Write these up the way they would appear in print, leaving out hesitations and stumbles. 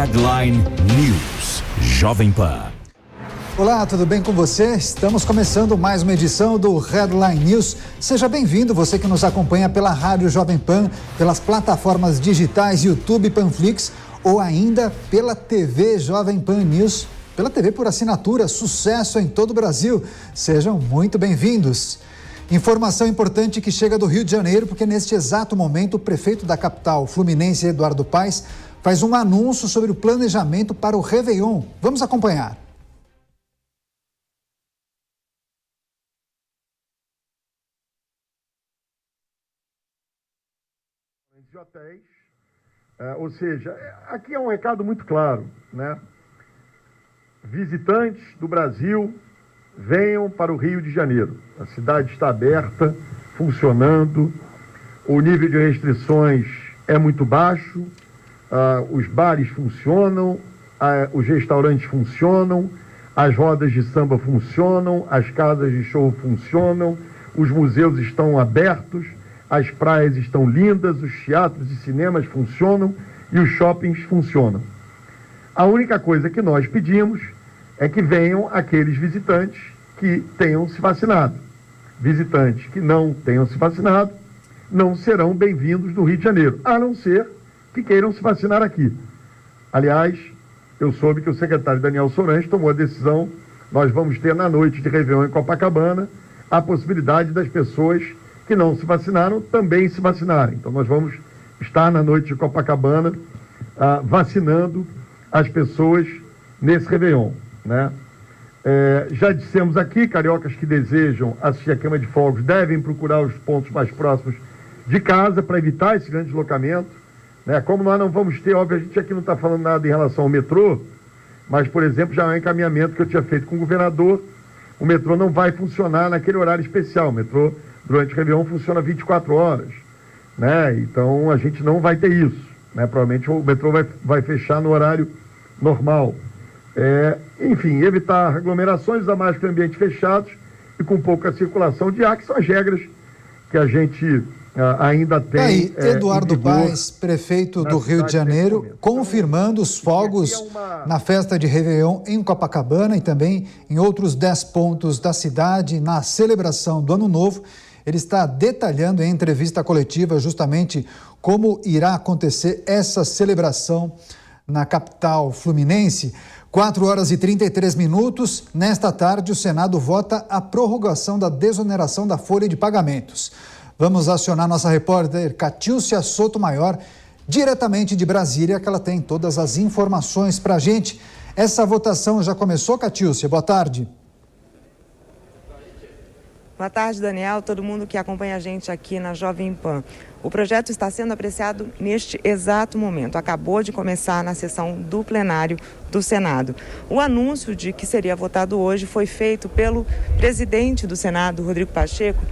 Headline News Jovem Pan. Olá, tudo bem com você? Estamos começando mais uma edição do Headline News. Seja bem-vindo, você que nos acompanha pela Rádio Jovem Pan, pelas plataformas digitais YouTube, Panflix ou ainda pela TV Jovem Pan News, pela TV por assinatura, sucesso em todo o Brasil. Sejam muito bem-vindos. Informação importante que chega do Rio de Janeiro, porque neste exato momento o prefeito da capital fluminense, Eduardo Paes, faz um anúncio sobre o planejamento para o Réveillon. Vamos acompanhar. De hotéis, ou seja, aqui é um recado muito claro, né? Visitantes do Brasil, venham para o Rio de Janeiro. A cidade está aberta, funcionando, o nível de restrições é muito baixo, os bares funcionam, os restaurantes funcionam, as rodas de samba funcionam, as casas de show funcionam, os museus estão abertos, as praias estão lindas, os teatros e cinemas funcionam e os shoppings funcionam. A única coisa que nós pedimos é que venham aqueles visitantes que tenham se vacinado. Visitantes que não tenham se vacinado não serão bem-vindos no Rio de Janeiro, a não ser que queiram se vacinar aqui. Aliás, eu soube que o secretário Daniel Sorange tomou a decisão, nós vamos ter na noite de Réveillon em Copacabana a possibilidade das pessoas que não se vacinaram também se vacinarem. Então nós vamos estar na noite de Copacabana vacinando as pessoas nesse Réveillon, né? Já dissemos aqui, cariocas que desejam assistir a queima de fogos devem procurar os pontos mais próximos de casa para evitar esse grande deslocamento, né? Como nós não vamos ter, óbvio, a gente aqui não está falando nada em relação ao metrô, mas, por exemplo, já é um encaminhamento que eu tinha feito com o governador, o metrô não vai funcionar naquele horário especial, o metrô durante o Réveillon funciona 24 horas, né? Então a gente não vai ter isso, né? Provavelmente o metrô vai fechar no horário normal. Enfim, evitar aglomerações, usar máscara em ambientes fechados e com pouca circulação de ar, que são as regras que a gente ainda tem. Aí, Eduardo Paes, prefeito do Rio de Janeiro, confirmando os fogos na festa de Réveillon em Copacabana e também em outros 10 pontos da cidade, na celebração do Ano Novo. Ele está detalhando em entrevista coletiva justamente como irá acontecer essa celebração na capital fluminense. 4h33. Nesta tarde, o Senado vota a prorrogação da desoneração da folha de pagamentos. Vamos acionar nossa repórter Catiúcia Sotomayor, diretamente de Brasília, que ela tem todas as informações para a gente. Essa votação já começou, Catiúcia? Boa tarde. Boa tarde, Daniel, todo mundo que acompanha a gente aqui na Jovem Pan. O projeto está sendo apreciado neste exato momento. Acabou de começar na sessão do plenário do Senado. O anúncio de que seria votado hoje foi feito pelo presidente do Senado, Rodrigo Pacheco,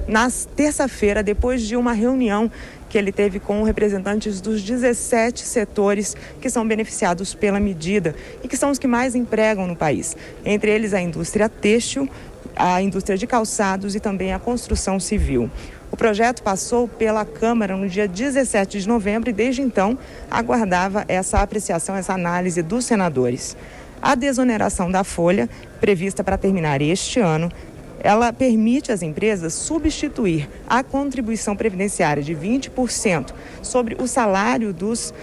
na terça-feira, depois de uma reunião que ele teve com representantes dos 17 setores que são beneficiados pela medida e que são os que mais empregam no país. Entre eles a indústria têxtil, a indústria de calçados e também a construção civil. O projeto passou pela Câmara no dia 17 de novembro e desde então aguardava essa apreciação, essa análise dos senadores. A desoneração da folha, prevista para terminar este ano, ela permite às empresas substituir a contribuição previdenciária de 20% sobre o salário dos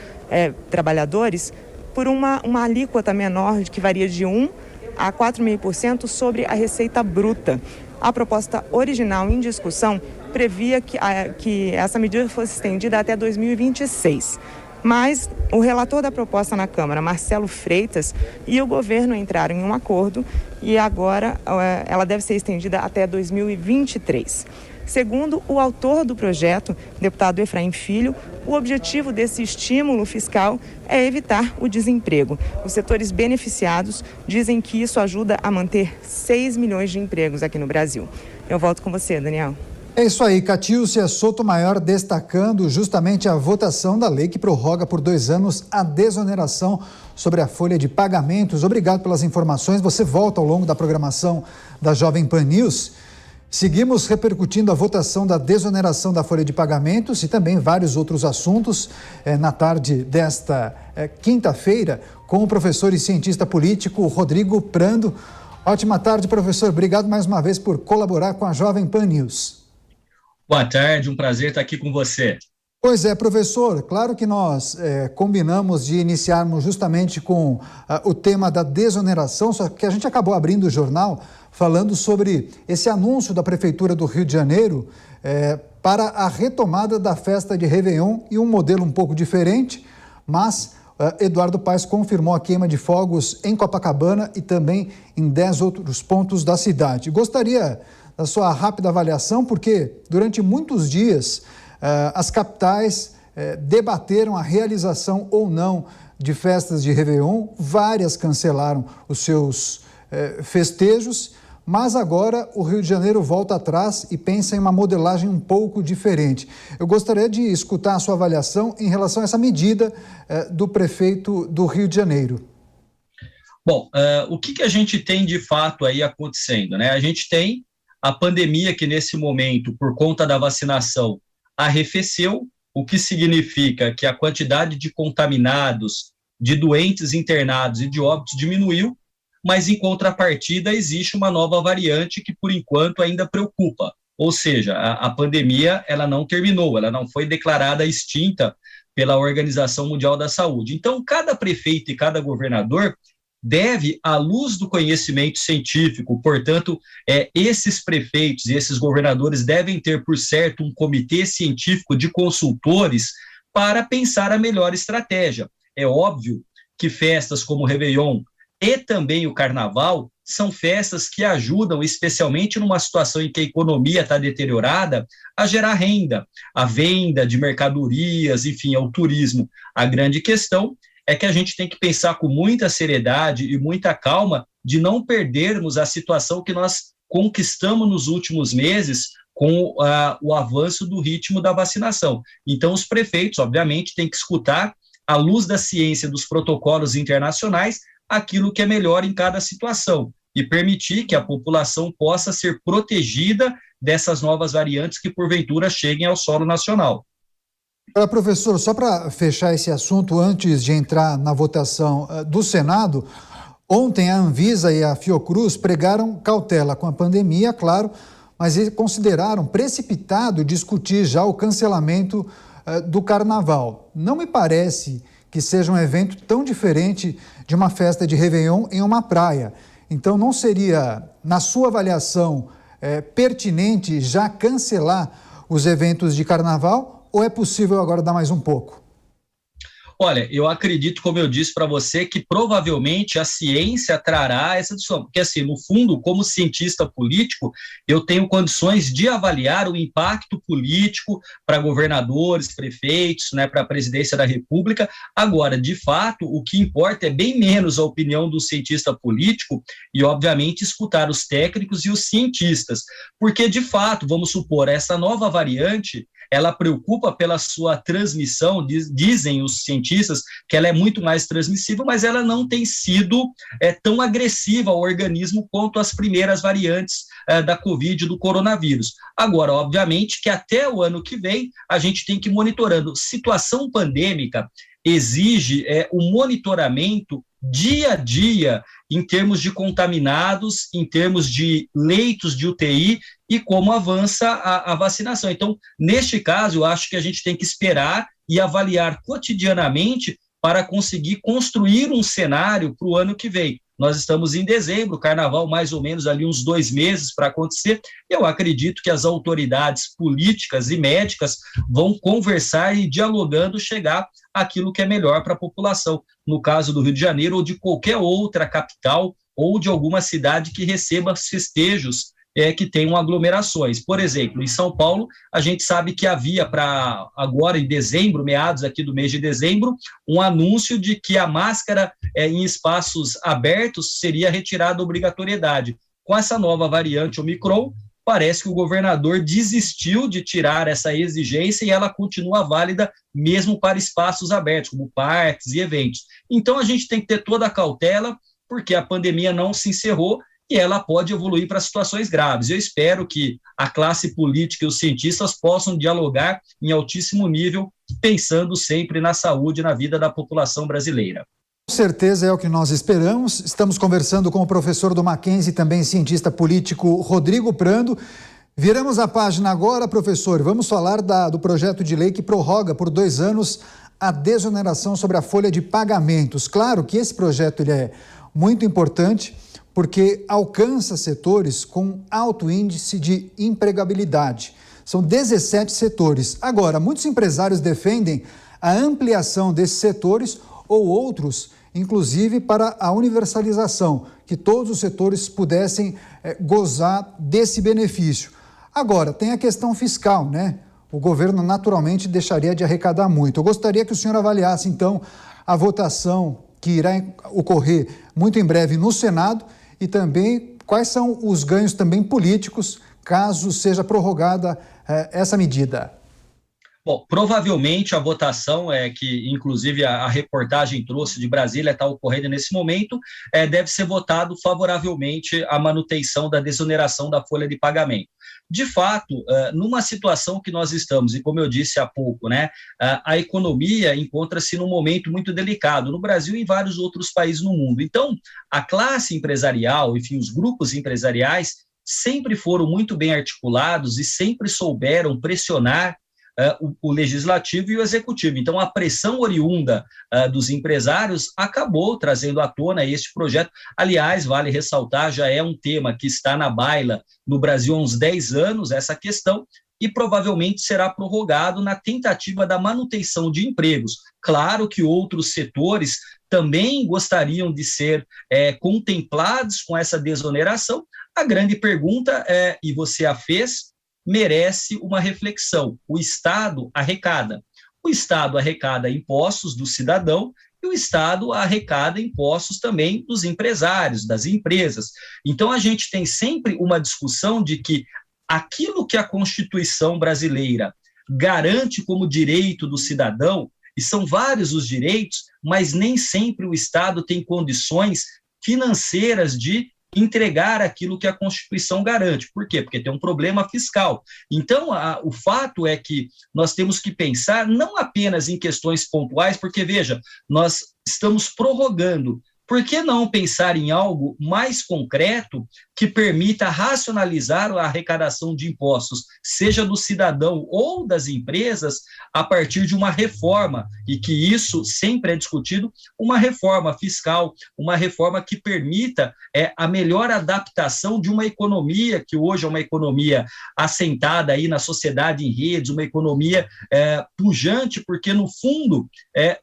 trabalhadores por uma alíquota menor, que varia de 1% a 4,5% sobre a receita bruta. A proposta original em discussão previa que essa medida fosse estendida até 2026. Mas o relator da proposta na Câmara, Marcelo Freitas, e o governo entraram em um acordo e agora ela deve ser estendida até 2023. Segundo o autor do projeto, deputado Efraim Filho, o objetivo desse estímulo fiscal é evitar o desemprego. Os setores beneficiados dizem que isso ajuda a manter 6 milhões de empregos aqui no Brasil. Eu volto com você, Daniel. É isso aí, Catiúcia Sotomayor destacando justamente a votação da lei que prorroga por 2 anos a desoneração sobre a folha de pagamentos. Obrigado pelas informações. Você volta ao longo da programação da Jovem Pan News. Seguimos repercutindo a votação da desoneração da folha de pagamentos e também vários outros assuntos na tarde desta quinta-feira com o professor e cientista político Rodrigo Prando. Ótima tarde, professor. Obrigado mais uma vez por colaborar com a Jovem Pan News. Boa tarde, um prazer estar aqui com você. Pois é, professor, claro que nós combinamos de iniciarmos justamente com o tema da desoneração, só que a gente acabou abrindo o jornal falando sobre esse anúncio da Prefeitura do Rio de Janeiro para a retomada da festa de Réveillon e um modelo um pouco diferente, mas Eduardo Paes confirmou a queima de fogos em Copacabana e também em 10 outros pontos da cidade. Gostaria da sua rápida avaliação, porque durante muitos dias as capitais debateram a realização ou não de festas de Réveillon, várias cancelaram os seus festejos, mas agora o Rio de Janeiro volta atrás e pensa em uma modelagem um pouco diferente. Eu gostaria de escutar a sua avaliação em relação a essa medida do prefeito do Rio de Janeiro. Bom, o que a gente tem de fato aí acontecendo, né? A gente tem a pandemia que nesse momento, por conta da vacinação, arrefeceu, o que significa que a quantidade de contaminados, de doentes internados e de óbitos diminuiu, mas em contrapartida existe uma nova variante que por enquanto ainda preocupa, ou seja, a pandemia ela não terminou, ela não foi declarada extinta pela Organização Mundial da Saúde. Então cada prefeito e cada governador deve, à luz do conhecimento científico, portanto, esses prefeitos e esses governadores devem ter, por certo, um comitê científico de consultores para pensar a melhor estratégia. É óbvio que festas como o Réveillon e também o Carnaval são festas que ajudam, especialmente numa situação em que a economia está deteriorada, a gerar renda, a venda de mercadorias, enfim, ao turismo. A grande questão é que a gente tem que pensar com muita seriedade e muita calma de não perdermos a situação que nós conquistamos nos últimos meses com o avanço do ritmo da vacinação. Então, os prefeitos, obviamente, têm que escutar, à luz da ciência dos protocolos internacionais, aquilo que é melhor em cada situação e permitir que a população possa ser protegida dessas novas variantes que, porventura, cheguem ao solo nacional. Professor, só para fechar esse assunto, antes de entrar na votação do Senado, ontem a Anvisa e a Fiocruz pregaram cautela com a pandemia, claro, mas eles consideraram precipitado discutir já o cancelamento do Carnaval. Não me parece que seja um evento tão diferente de uma festa de Réveillon em uma praia. Então, não seria, na sua avaliação, pertinente já cancelar os eventos de Carnaval ou é possível agora dar mais um pouco? Olha, eu acredito, como eu disse para você, que provavelmente a ciência trará essa discussão, porque assim, no fundo, como cientista político, eu tenho condições de avaliar o impacto político para governadores, prefeitos, né, para a presidência da República. Agora, de fato, o que importa é bem menos a opinião do cientista político e, obviamente, escutar os técnicos e os cientistas, porque, de fato, vamos supor, essa nova variante, ela preocupa pela sua transmissão, dizem os cientistas que ela é muito mais transmissível, mas ela não tem sido tão agressiva ao organismo quanto as primeiras variantes da Covid, do coronavírus. Agora, obviamente, que até o ano que vem a gente tem que ir monitorando. Situação pandêmica exige o monitoramento dia a dia em termos de contaminados, em termos de leitos de UTI e como avança a vacinação. Então, neste caso, eu acho que a gente tem que esperar e avaliar cotidianamente para conseguir construir um cenário para o ano que vem. Nós estamos em dezembro, Carnaval mais ou menos ali uns 2 meses para acontecer. Eu acredito que as autoridades políticas e médicas vão conversar e dialogando chegar àquilo que é melhor para a população. No caso do Rio de Janeiro ou de qualquer outra capital ou de alguma cidade que receba festejos que tenham aglomerações. Por exemplo, em São Paulo, a gente sabe que havia para agora em dezembro, meados aqui do mês de dezembro, um anúncio de que a máscara em espaços abertos seria retirada a obrigatoriedade. Com essa nova variante Omicron, parece que o governador desistiu de tirar essa exigência e ela continua válida mesmo para espaços abertos, como parques e eventos. Então, a gente tem que ter toda a cautela, porque a pandemia não se encerrou e ela pode evoluir para situações graves. Eu espero que a classe política e os cientistas possam dialogar em altíssimo nível, pensando sempre na saúde e na vida da população brasileira. Com certeza é o que nós esperamos. Estamos conversando com o professor do Mackenzie, também cientista político, Rodrigo Prando. Viramos a página agora, professor. Vamos falar do projeto de lei que prorroga por 2 anos a desoneração sobre a folha de pagamentos. Claro que esse projeto ele é muito importante porque alcança setores com alto índice de empregabilidade. São 17 setores. Agora, muitos empresários defendem a ampliação desses setores ou outros, inclusive para a universalização, que todos os setores pudessem gozar desse benefício. Agora, tem a questão fiscal, né? O governo naturalmente deixaria de arrecadar muito. Eu gostaria que o senhor avaliasse, então, a votação que irá ocorrer muito em breve no Senado e também quais são os ganhos também políticos caso seja prorrogada essa medida. Bom, provavelmente a votação que, inclusive, a reportagem trouxe de Brasília, está ocorrendo nesse momento, deve ser votado favoravelmente a manutenção da desoneração da folha de pagamento. De fato, numa situação que nós estamos, e como eu disse há pouco, né, a economia encontra-se num momento muito delicado, no Brasil e em vários outros países no mundo. Então, a classe empresarial, enfim, os grupos empresariais sempre foram muito bem articulados e sempre souberam pressionar o legislativo e o executivo. Então, a pressão oriunda dos empresários acabou trazendo à tona este projeto. Aliás, vale ressaltar, já é um tema que está na baila no Brasil há uns 10 anos, essa questão, e provavelmente será prorrogado na tentativa da manutenção de empregos. Claro que outros setores também gostariam de ser contemplados com essa desoneração. A grande pergunta e você a fez, merece uma reflexão. O Estado arrecada. O Estado arrecada impostos do cidadão e o Estado arrecada impostos também dos empresários, das empresas. Então, a gente tem sempre uma discussão de que aquilo que a Constituição brasileira garante como direito do cidadão, e são vários os direitos, mas nem sempre o Estado tem condições financeiras de entregar aquilo que a Constituição garante. Por quê? Porque tem um problema fiscal. Então, o fato é que nós temos que pensar não apenas em questões pontuais, porque, veja, nós estamos prorrogando. Por que não pensar em algo mais concreto que permita racionalizar a arrecadação de impostos, seja do cidadão ou das empresas, a partir de uma reforma, e que isso sempre é discutido, uma reforma fiscal, uma reforma que permita a melhor adaptação de uma economia, que hoje é uma economia assentada aí na sociedade em redes, uma economia pujante, porque, no fundo,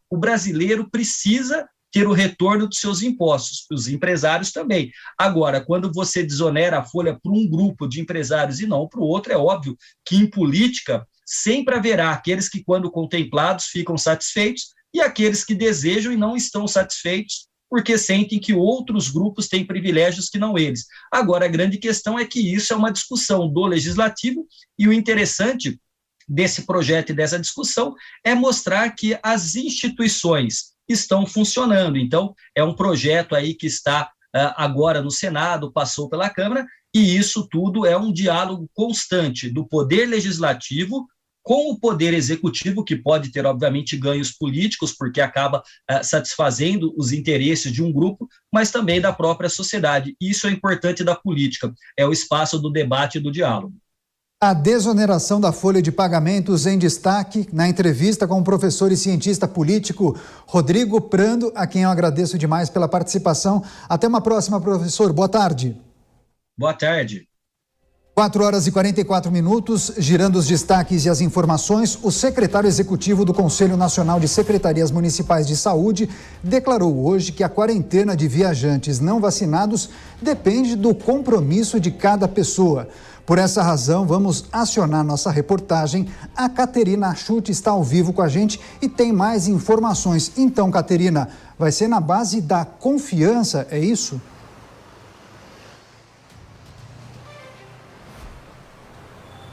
o brasileiro precisa ter o retorno dos seus impostos, os empresários também. Agora, quando você desonera a folha para um grupo de empresários e não para o outro, é óbvio que em política sempre haverá aqueles que, quando contemplados, ficam satisfeitos e aqueles que desejam e não estão satisfeitos porque sentem que outros grupos têm privilégios que não eles. Agora, a grande questão é que isso é uma discussão do legislativo e o interessante desse projeto e dessa discussão é mostrar que as instituições estão funcionando. Então, é um projeto aí que está agora no Senado, passou pela Câmara, e isso tudo é um diálogo constante do Poder Legislativo com o Poder Executivo, que pode ter, obviamente, ganhos políticos, porque acaba satisfazendo os interesses de um grupo, mas também da própria sociedade. Isso é importante da política, é o espaço do debate e do diálogo. A desoneração da folha de pagamentos em destaque na entrevista com o professor e cientista político Rodrigo Prando, a quem eu agradeço demais pela participação. Até uma próxima, professor. Boa tarde. Boa tarde. 4h44, girando os destaques e as informações, o secretário executivo do Conselho Nacional de Secretarias Municipais de Saúde declarou hoje que a quarentena de viajantes não vacinados depende do compromisso de cada pessoa. Por essa razão, vamos acionar nossa reportagem. A Caterina Achute está ao vivo com a gente e tem mais informações. Então, Caterina, vai ser na base da confiança, é isso?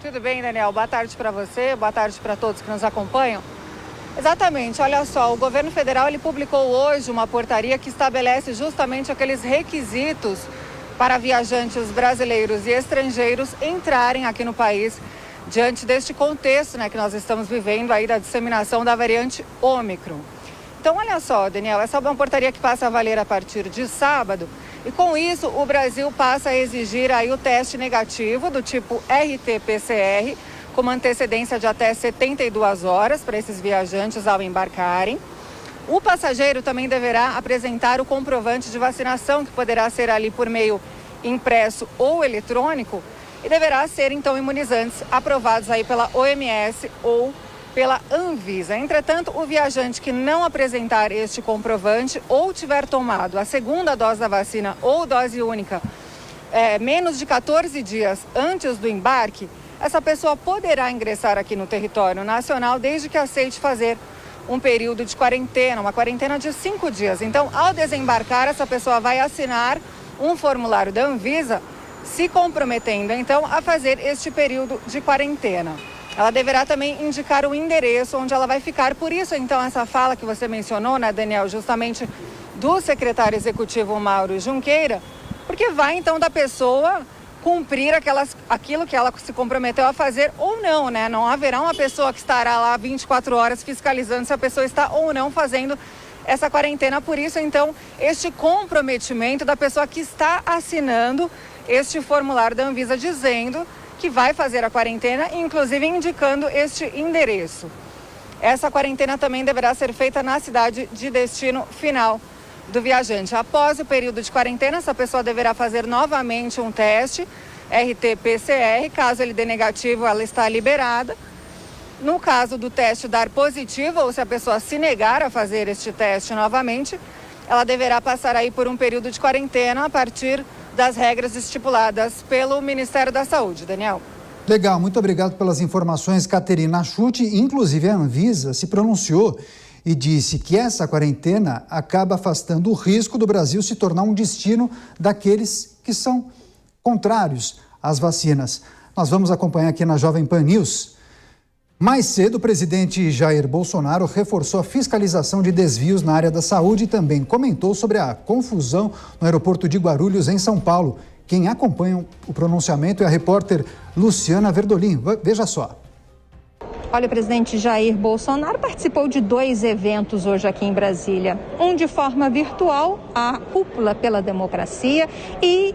Tudo bem, Daniel? Boa tarde para você, boa tarde para todos que nos acompanham. Exatamente, olha só, o governo federal ele publicou hoje uma portaria que estabelece justamente aqueles requisitos para viajantes brasileiros e estrangeiros entrarem aqui no país diante deste contexto, né, que nós estamos vivendo aí da disseminação da variante Ômicron. Então, olha só, Daniel, essa é uma portaria que passa a valer a partir de sábado e com isso o Brasil passa a exigir aí o teste negativo do tipo RT-PCR com uma antecedência de até 72 horas para esses viajantes ao embarcarem. O passageiro também deverá apresentar o comprovante de vacinação, que poderá ser ali por meio impresso ou eletrônico, e deverá ser, então, imunizantes aprovados aí pela OMS ou pela Anvisa. Entretanto, o viajante que não apresentar este comprovante ou tiver tomado a segunda dose da vacina ou dose única menos de 14 dias antes do embarque, essa pessoa poderá ingressar aqui no território nacional desde que aceite fazer um período de quarentena, uma quarentena de 5 dias. Então, ao desembarcar, essa pessoa vai assinar um formulário da Anvisa, se comprometendo, então, a fazer este período de quarentena. Ela deverá também indicar o endereço onde ela vai ficar. Por isso, então, essa fala que você mencionou, né, Daniel, justamente do secretário executivo Mauro Junqueira, porque vai, então, da pessoa cumprir aquilo que ela se comprometeu a fazer ou não, né? Não haverá uma pessoa que estará lá 24 horas fiscalizando se a pessoa está ou não fazendo essa quarentena. Por isso, então, este comprometimento da pessoa que está assinando este formulário da Anvisa dizendo que vai fazer a quarentena, inclusive indicando este endereço. Essa quarentena também deverá ser feita na cidade de destino final do viajante. Após o período de quarentena, essa pessoa deverá fazer novamente um teste RT-PCR. Caso ele dê negativo, ela está liberada. No caso do teste dar positivo, ou se a pessoa se negar a fazer este teste novamente, ela deverá passar aí por um período de quarentena a partir das regras estipuladas pelo Ministério da Saúde. Daniel. Legal, muito obrigado pelas informações, Caterina Schutte. Inclusive, a Anvisa se pronunciou e disse que essa quarentena acaba afastando o risco do Brasil se tornar um destino daqueles que são contrários às vacinas. Nós vamos acompanhar aqui na Jovem Pan News. Mais cedo, o presidente Jair Bolsonaro reforçou a fiscalização de desvios na área da saúde e também comentou sobre a confusão no aeroporto de Guarulhos, em São Paulo. Quem acompanha o pronunciamento é a repórter Luciana Verdolim. Veja só. Olha, o presidente Jair Bolsonaro participou de 2 eventos hoje aqui em Brasília. Um de forma virtual, a Cúpula pela Democracia, e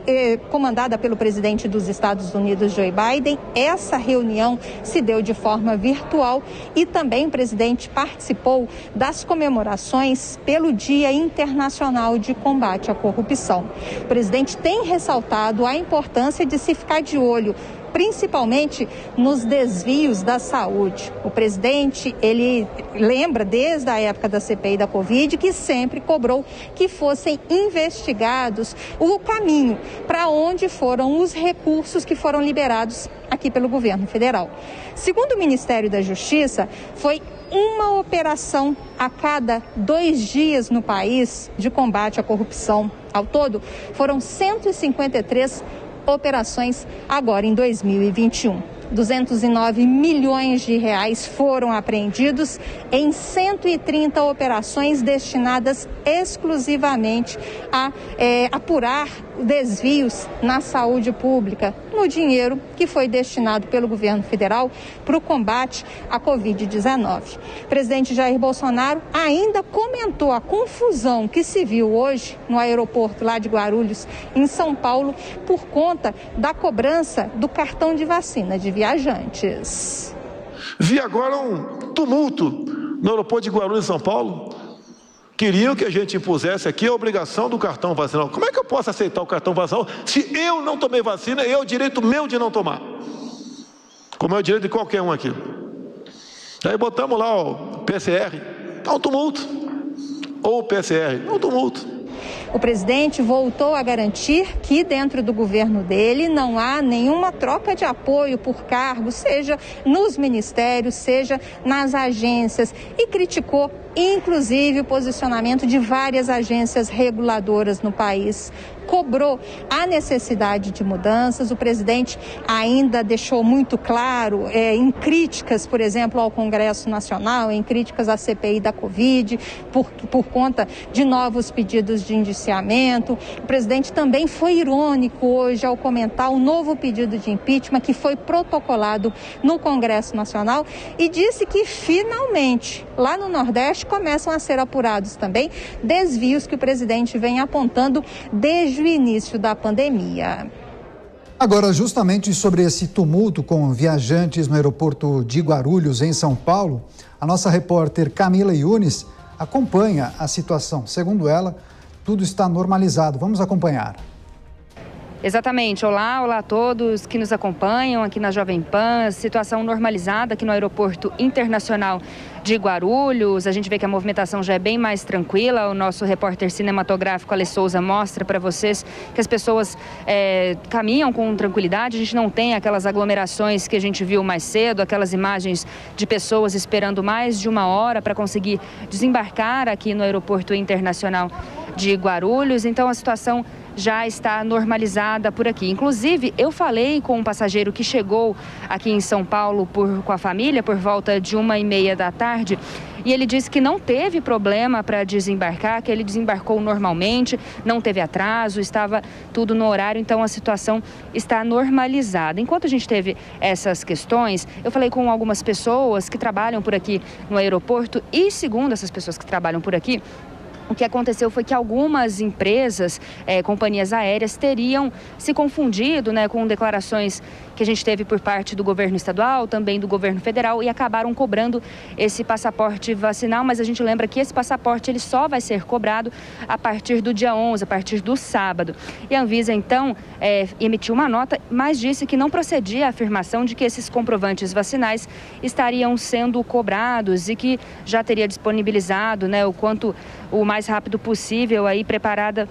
comandada pelo presidente dos Estados Unidos, Joe Biden. Essa reunião se deu de forma virtual e também o presidente participou das comemorações pelo Dia Internacional de Combate à Corrupção. O presidente tem ressaltado a importância de se ficar de olho, principalmente nos desvios da saúde. O presidente, ele lembra desde a época da CPI da Covid que sempre cobrou que fossem investigados o caminho para onde foram os recursos que foram liberados aqui pelo governo federal. Segundo o Ministério da Justiça, foi uma operação a cada 2 dias no país de combate à corrupção. Ao todo, foram 153 operações agora em 2021. 209 milhões de reais foram apreendidos em 130 operações destinadas exclusivamente a apurar desvios na saúde pública, no dinheiro que foi destinado pelo governo federal para o combate à Covid-19. O presidente Jair Bolsonaro ainda comentou a confusão que se viu hoje no aeroporto lá de Guarulhos, em São Paulo, por conta da cobrança do cartão de vacina de viajantes. Vi agora um tumulto no aeroporto de Guarulhos, São Paulo. Queriam que a gente impusesse aqui a obrigação do cartão vacinal. Como é que eu posso aceitar o cartão vacinal se eu não tomei vacina e é o direito meu de não tomar? Como é o direito de qualquer um aqui. Aí botamos lá o PCR, tá um tumulto. Ou o PCR, tá um tumulto. O presidente voltou a garantir que dentro do governo dele não há nenhuma troca de apoio por cargo, seja nos ministérios, seja nas agências, e criticou inclusive o posicionamento de várias agências reguladoras no país. Cobrou a necessidade de mudanças. O presidente ainda deixou muito claro em críticas, por exemplo, ao Congresso Nacional, em críticas à CPI da Covid, por conta de novos pedidos de indiciamento pronunciamento. O presidente também foi irônico hoje ao comentar o novo pedido de impeachment que foi protocolado no Congresso Nacional e disse que finalmente lá no Nordeste começam a ser apurados também desvios que o presidente vem apontando desde o início da pandemia. Agora, justamente sobre esse tumulto com viajantes no aeroporto de Guarulhos, em São Paulo, a nossa repórter Camila Yunes acompanha a situação. Segundo ela, tudo está normalizado. Vamos acompanhar. Exatamente. Olá a todos que nos acompanham aqui na Jovem Pan. Situação normalizada aqui no Aeroporto Internacional de Guarulhos. A gente vê que a movimentação já é bem mais tranquila. O nosso repórter cinematográfico Ale Souza mostra para vocês que as pessoas caminham com tranquilidade. A gente não tem aquelas aglomerações que a gente viu mais cedo, aquelas imagens de pessoas esperando mais de 1 hora para conseguir desembarcar aqui no Aeroporto Internacional de Guarulhos. Então a situação já está normalizada por aqui. Inclusive, eu falei com um passageiro que chegou aqui em São Paulo com a família por volta de 1h30 da tarde e ele disse que não teve problema para desembarcar, que ele desembarcou normalmente, não teve atraso, estava tudo no horário, então a situação está normalizada. Enquanto a gente teve essas questões, eu falei com algumas pessoas que trabalham por aqui no aeroporto e, segundo essas pessoas que trabalham por aqui, o que aconteceu foi que algumas empresas, companhias aéreas, teriam se confundido, com declarações que a gente teve por parte do governo estadual, também do governo federal, e acabaram cobrando esse passaporte vacinal, mas a gente lembra que esse passaporte ele só vai ser cobrado a partir do dia 11, a partir do sábado. E a Anvisa, então, emitiu uma nota, mas disse que não procedia a afirmação de que esses comprovantes vacinais estariam sendo cobrados e que já teria disponibilizado, o mais rápido possível, aí preparada,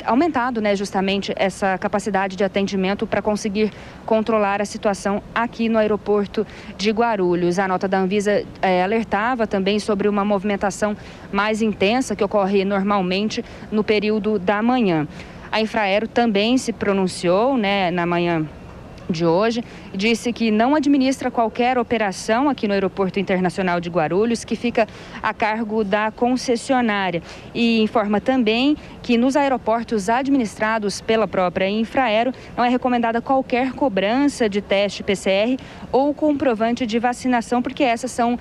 aumentado, justamente essa capacidade de atendimento para conseguir controlar a situação aqui no aeroporto de Guarulhos. A nota da Anvisa alertava também sobre uma movimentação mais intensa que ocorre normalmente no período da manhã. A Infraero também se pronunciou, na manhã de hoje, disse que não administra qualquer operação aqui no Aeroporto Internacional de Guarulhos, que fica a cargo da concessionária, e informa também que nos aeroportos administrados pela própria Infraero não é recomendada qualquer cobrança de teste PCR ou comprovante de vacinação, porque essas são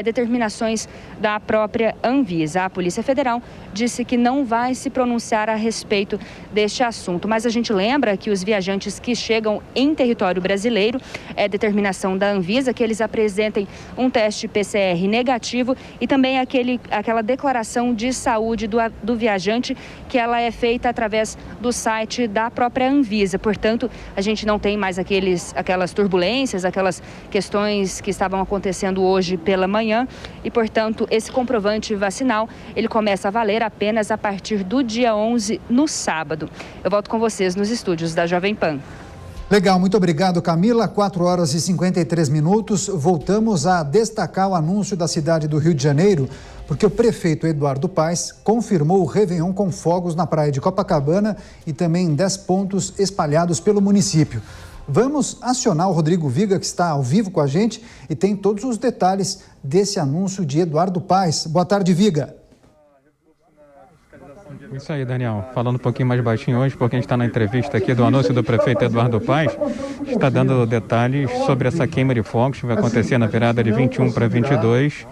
determinações da própria Anvisa. A Polícia Federal disse que não vai se pronunciar a respeito deste assunto, mas a gente lembra que os viajantes que chegam em território brasileiro, é determinação da Anvisa que eles apresentem um teste PCR negativo e também aquela declaração de saúde do viajante, que ela é feita através do site da própria Anvisa. Portanto, a gente não tem mais aquelas turbulências, aquelas questões que estavam acontecendo hoje pela manhã e, portanto, esse comprovante vacinal, ele começa a valer apenas a partir do dia 11, no sábado. Eu volto com vocês nos estúdios da Jovem Pan. Legal, muito obrigado, Camila. 4h53. Voltamos a destacar o anúncio da cidade do Rio de Janeiro, porque o prefeito Eduardo Paes confirmou o Réveillon com fogos na praia de Copacabana e também em 10 pontos espalhados pelo município. Vamos acionar o Rodrigo Viga, que está ao vivo com a gente e tem todos os detalhes desse anúncio de Eduardo Paes. Boa tarde, Viga. Isso aí, Daniel. Falando um pouquinho mais baixinho hoje, porque a gente está na entrevista aqui do anúncio do prefeito Eduardo Paes, está dando detalhes sobre essa queima de fogos que vai acontecer na virada de 21 para 22.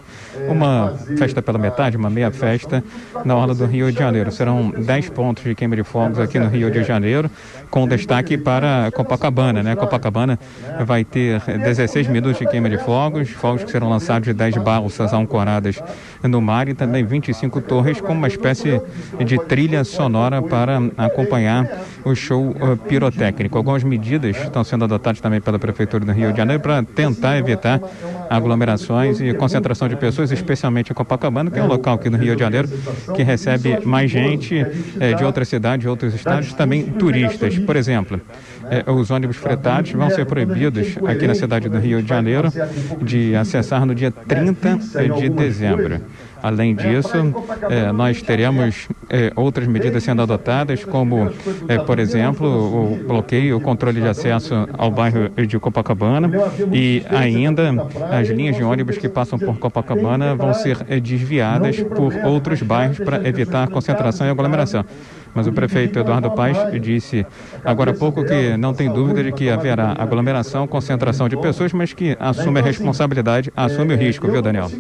Uma festa pela metade, uma meia festa na orla do Rio de Janeiro. Serão 10 pontos de queima de fogos aqui no Rio de Janeiro, com destaque para Copacabana, Copacabana vai ter 16 minutos de queima de fogos que serão lançados de 10 balsas ancoradas no mar e também 25 torres com uma espécie de trilha sonora para acompanhar o show pirotécnico. Algumas medidas estão sendo adotadas também pela Prefeitura do Rio de Janeiro para tentar evitar aglomerações e concentração de pessoas, especialmente em Copacabana, que é um local aqui no Rio de Janeiro que recebe mais gente de outras cidades, de outros estados, também turistas. Por exemplo, os ônibus fretados vão ser proibidos aqui na cidade do Rio de Janeiro de acessar no dia 30 de dezembro. Além disso, nós teremos outras medidas sendo adotadas, como, por exemplo, o bloqueio, o controle de acesso ao bairro de Copacabana, e ainda as linhas de ônibus que passam por Copacabana vão ser desviadas por outros bairros para evitar concentração e aglomeração. Mas o prefeito Eduardo Paes disse agora há pouco que não tem dúvida de que haverá aglomeração, concentração de pessoas, mas que assume a responsabilidade, assume o risco, viu, Daniel?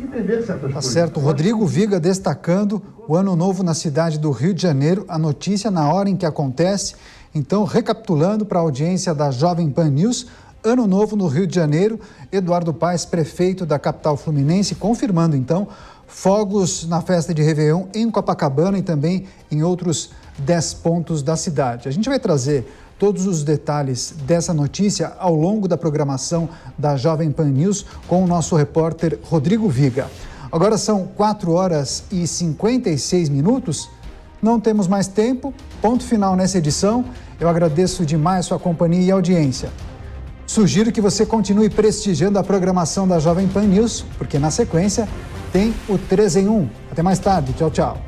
Tá certo. Rodrigo Viga destacando o Ano Novo na cidade do Rio de Janeiro, a notícia na hora em que acontece. Então, recapitulando para a audiência da Jovem Pan News, Ano Novo no Rio de Janeiro, Eduardo Paes, prefeito da capital fluminense, confirmando então fogos na festa de Réveillon em Copacabana e também em outros 10 pontos da cidade. A gente vai trazer todos os detalhes dessa notícia ao longo da programação da Jovem Pan News com o nosso repórter Rodrigo Viga. Agora são 4h56. Não temos mais tempo. Ponto final nessa edição. Eu agradeço demais sua companhia e audiência. Sugiro que você continue prestigiando a programação da Jovem Pan News, porque na sequência tem o 3 em 1. Até mais tarde. Tchau, tchau.